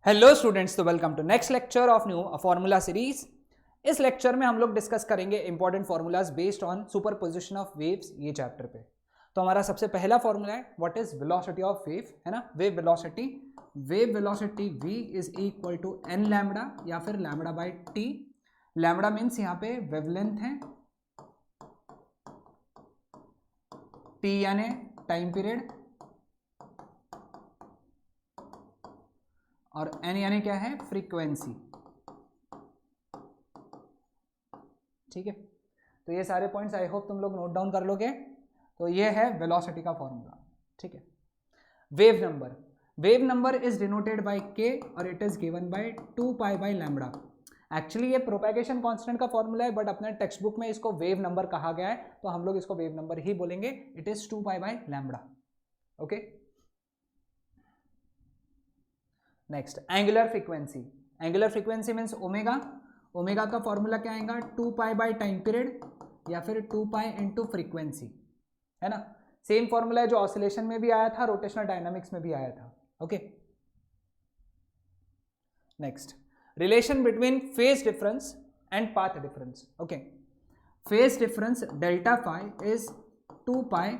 Hello students, तो welcome to next lecture of new formula series. इस lecture में हम लोग डिस्कस करेंगे important formulas based on superposition of waves, ये चैप्टर पे। तो हमारा सबसे पहला फॉर्मूला है what is velocity of wave, है ना। Wave velocity v is equal to N lambda या फिर lambda by T. Lambda means यहाँ पे वेवलेंथ है, टी यानी टाइम पीरियड, और एन यानी क्या है, फ्रीक्वेंसी। ठीक है, तो ये सारे पॉइंट्स आई होप तुम लोग नोट डाउन कर लोगे। तो ये है वेलोसिटी का फॉर्मूला। ठीक है, wave number is denoted by के और it is given bye 2 pi by lambda. Actually ये प्रोपेगेशन कांस्टेंट का फॉर्मूला है, बट अपने टेक्स्ट बुक में इसको वेव नंबर कहा गया है, तो हम लोग इसको वेव नंबर ही बोलेंगे। It is 2 pi by lambda. Okay, next angular frequency means omega. Omega का फॉर्मूला क्या आएगा, 2 पाई बाय टाइम पीरियड या फिर 2 पाई इंटू फ्रीक्वेंसी, है ना। सेम फॉर्मूला है जो ऑसिलेशन में भी आया था, रोटेशनल डायनामिक्स में भी आया था। Okay, next relation between phase difference and path difference. Okay, phase difference delta phi is 2 pi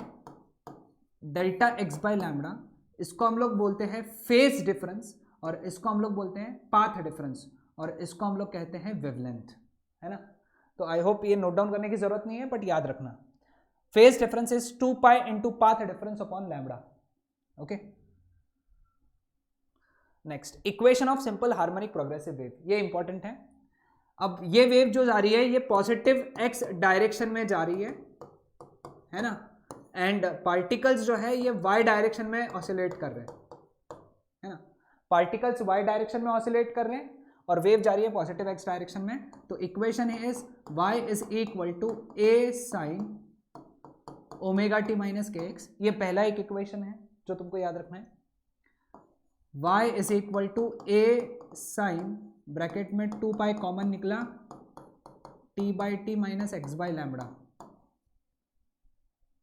delta X by lambda. इसको हम लोग बोलते हैं फेज डिफरेंस, और इसको हम लोग बोलते हैं पाथ डिफरेंस, और इसको हम लोग कहते हैं वेवलेंथ, है ना। तो आई होप ये नोट डाउन करने की जरूरत नहीं है, बट याद रखना phase difference is 2 pi into path difference upon lambda. Okay, next equation of simple harmonic progressive wave, ये इंपॉर्टेंट है। अब ये वेव जो जा रही है ये पॉजिटिव एक्स डायरेक्शन में जा रही है ना, एंड पार्टिकल्स जो है ये वाई डायरेक्शन में ऑसिलेट कर रहे हैं, है ना। पार्टिकल्स वाई डायरेक्शन में ऑसिलेट कर रहे हैं और वेव जा रही है पॉजिटिव एक्स डायरेक्शन में। तो equation is y is equal to a sine omega T minus K X. ये पहला एक इक्वेशन है जो तुमको याद रखना है। y is equal to a sine bracket में 2 पाई कॉमन निकला t by T minus X by lambda.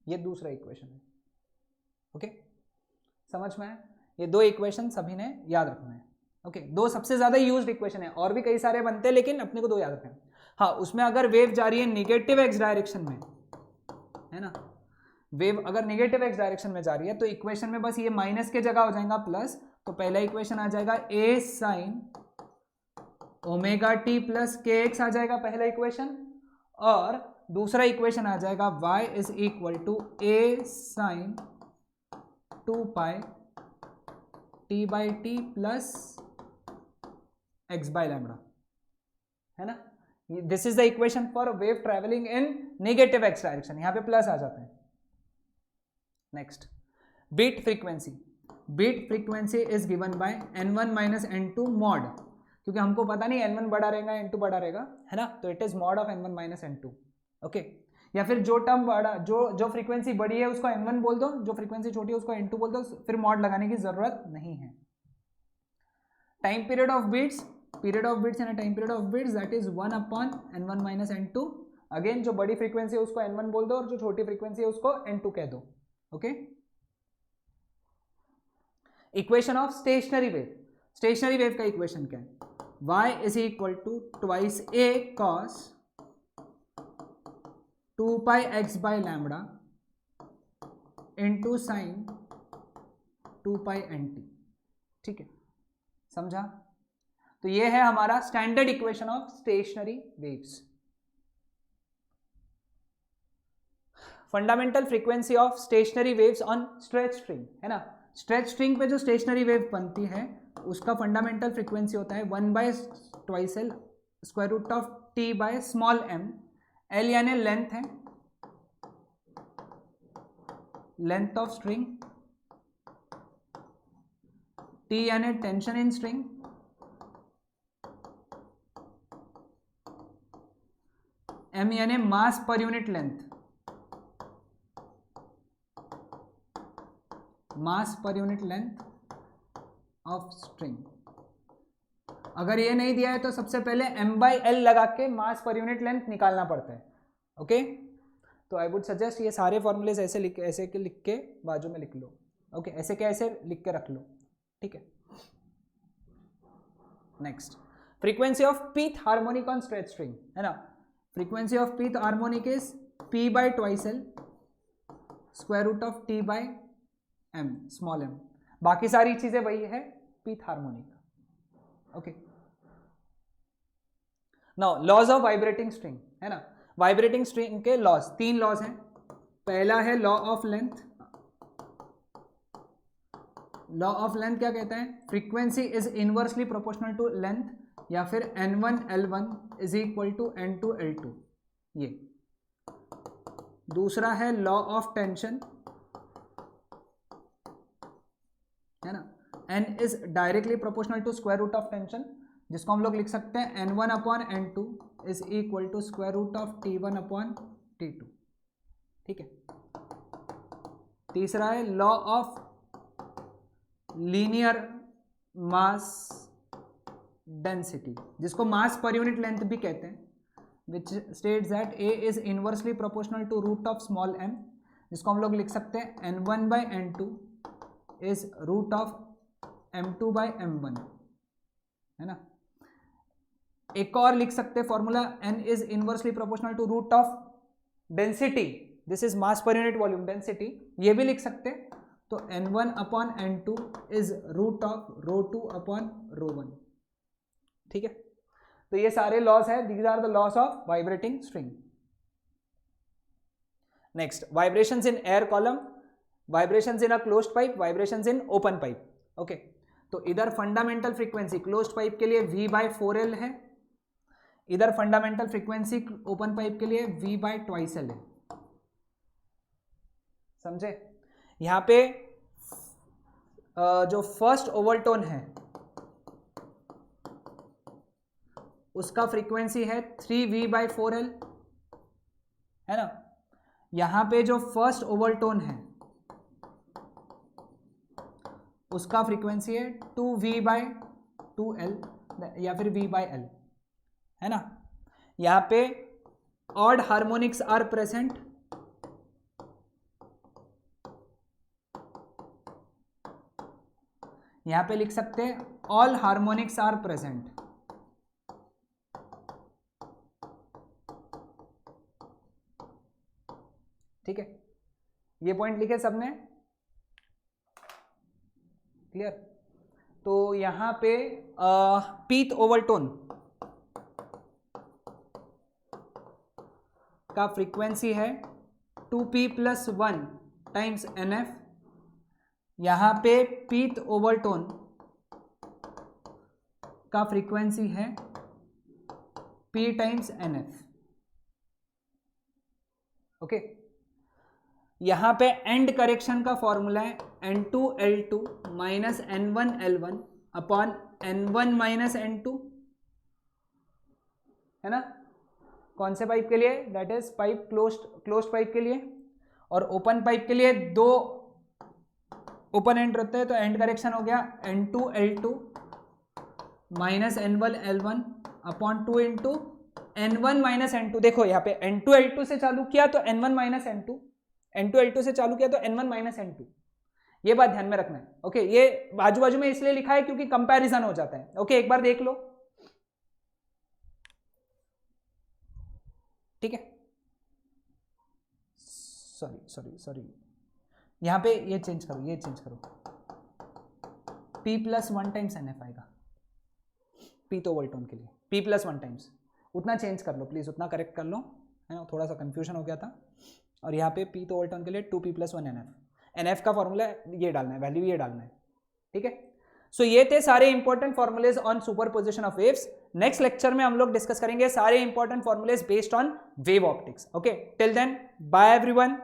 ये दूसरा इक्वेशन है। ओके, समझ में आया। ये दो इक्वेशन सभी ने याद रखना है। ओके, दो सबसे ज्यादा यूज्ड इक्वेशन है, और भी कई सारे बनते हैं लेकिन अपने को दो याद रखना है। हाँ, उसमें अगर वेव जा रही है निगेटिव एक्स डायरेक्शन में, है ना, वेव अगर निगेटिव एक्स डायरेक्शन में जा रही है तो इक्वेशन में बस ये माइनस के जगह हो जाएगा प्लस। तो पहला इक्वेशन आ जाएगा a sine omega t plus k x आ जाएगा पहला इक्वेशन, और दूसरा इक्वेशन आ जाएगा y is equal to a sine 2 pi t by t plus x by lambda, है ना। This is the equation for wave travelling in negative x direction, यहां पे प्लस आ जाते हैं। Next beat frequency is given by n1 minus n2 mod, क्योंकि हमको पता नहीं n1 बड़ा रहेगा n2 बड़ा रहेगा, है ना। तो it is mod of n1 minus n2। Okay, या फिर जो टर्म बड़ा, जो फ्रीक्वेंसी बड़ी है उसको n1 बोल दो, जो फ्रीक्वेंसी छोटी है उसको n2 बोल दो, फिर मॉड लगाने की जरूरत नहीं है। टाइम पीरियड ऑफ बीट्स यानी time period of beats that is 1 upon n1 minus n2। Again जो बड़ी फ्रीक्वेंसी है उसको n1 बोल दो और जो छोटी फ्रीक्वेंसी है उसको n2 कह दो। Okay, equation of stationary wave का इक्वेशन क्या है, y is equal to twice a cos 2 pi x by lambda into sine 2 pi n t. ठीक है, समझा। तो ये है हमारा standard equation of stationary waves. Fundamental frequency of stationary waves on stretch string, है ना। स्ट्रेच स्ट्रिंग पे जो स्टेशनरी वेव बनती है उसका फंडामेंटल फ्रीक्वेंसी होता है 1 by twice l square root of t by small m। L यानी लेंथ है, लेंथ ऑफ स्ट्रिंग, टी यानी टेंशन इन स्ट्रिंग, m यानी मास per unit length, mass per unit length of string. अगर ये नहीं दिया है तो सबसे पहले m बाई एल लगा के मास पर यूनिट लेंथ निकालना पड़ता है। ओके, तो आई वुड सजेस्ट ये सारे फॉर्मूलेज ऐसे लिख के बाजू में लिख लो। ओके, ऐसे लिख के रख लो। ठीक है, next, frequency of pth harmonic on stretch string है ना, frequency of pth harmonic is p by twice l square root of t by m small m, बाकी सारी चीजें वही है pth harmonic. Okay, now laws of vibrating string है ना, vibrating string के लॉज, 3 लॉज हैं। पहला है law of length, law of length क्या कहता है, frequency is inversely proportional to length, या फिर n1 L1 is equal to n2 L2, ये। दूसरा है लॉ ऑफ टेंशन है ना, n is directly proportional to square root of tension, जिसको हम लोग लिख सकते हैं n1 upon n2 is equal to square root of t1 upon t2, ठीक है। तीसरा है law of linear mass density, जिसको मास पर यूनिट लेंथ भी कहते हैं, which states that a is inversely proportional to root of small m, जिसको हम लोग लिख सकते हैं n1 by n2 is root of m2 by m1, है ना। एक और लिख सकते हैं formula, n is inversely proportional to root of density, this is mass per unit volume density, ये भी लिख सकते हैं। तो n1 upon n2 is root of ρ2 upon ρ1, ठीक है। तो ये सारे लॉस है, these are the laws of vibrating string. Next, vibrations in air column, vibrations in a closed pipe, vibrations in open pipe. Okay, तो इधर फंडामेंटल फ्रीक्वेंसी क्लोज्ड पाइप के लिए v/4l है, इधर फंडामेंटल फ्रीक्वेंसी ओपन पाइप के लिए v/2l है, समझे। यहां पे जो फर्स्ट ओवरटोन है उसका फ्रीक्वेंसी है 3v/4l, है ना। यहां पे जो फर्स्ट ओवरटोन है उसका फ्रीक्वेंसी है 2v/2l या फिर v/l, है ना। यहां पे ऑड हार्मोनिक्स आर प्रेजेंट, यहां पे लिख सकते हैं ऑल हार्मोनिक्स आर प्रेजेंट, ठीक है। ये पॉइंट लिखे सबने, क्लियर। तो यहां पे पीथ ओवरटोन का फ्रीक्वेंसी है 2p+1 टाइम्स NF, यहां पे पीथ ओवरटोन का फ्रीक्वेंसी है p टाइम्स NF, ओके। यहां पे एंड करेक्शन का फॉर्मूला है n2L2 minus n1L1 upon n1 minus n2, है ना। कौन से पाइप के लिए, that is pipe closed pipe के लिए। और ओपन पाइप के लिए 2 ओपन एंड रहते हैं, तो एंड करेक्शन हो गया n2L2 minus n1L1 upon 2 into n1 minus n2। देखो यहाँ पे n2L2 से चालू किया तो n1 माइनस n2, n2L2 से चालू किया तो n1 माइनस n2, ये बात ध्यान में रखना है। ओके, ये बाजू बाजू में इसलिए लिखा है क्योंकि कंपैरिजन हो जाता है। ओके, एक बार देख लो, ठीक है। सॉरी यहां पे ये चेंज करो, p+1 टाइम्स NF आएगा पीथ ओवरटोन के लिए, p+1 टाइम्स, उतना चेंज कर लो प्लीज, उतना करेक्ट कर लो, है ना, थोड़ा सा कंफ्यूजन हो गया था। और यहाँ पे पीथ ओवरटोन के लिए 2p+1 NF का फॉर्मूला ये डालना है, वैल्यू ये डालना है, ठीक है। सो ये थे सारे important formulas on superposition of waves. Next lecture में हम लोग डिस्कस करेंगे सारे important formulas based on wave optics. Okay, till then bye everyone.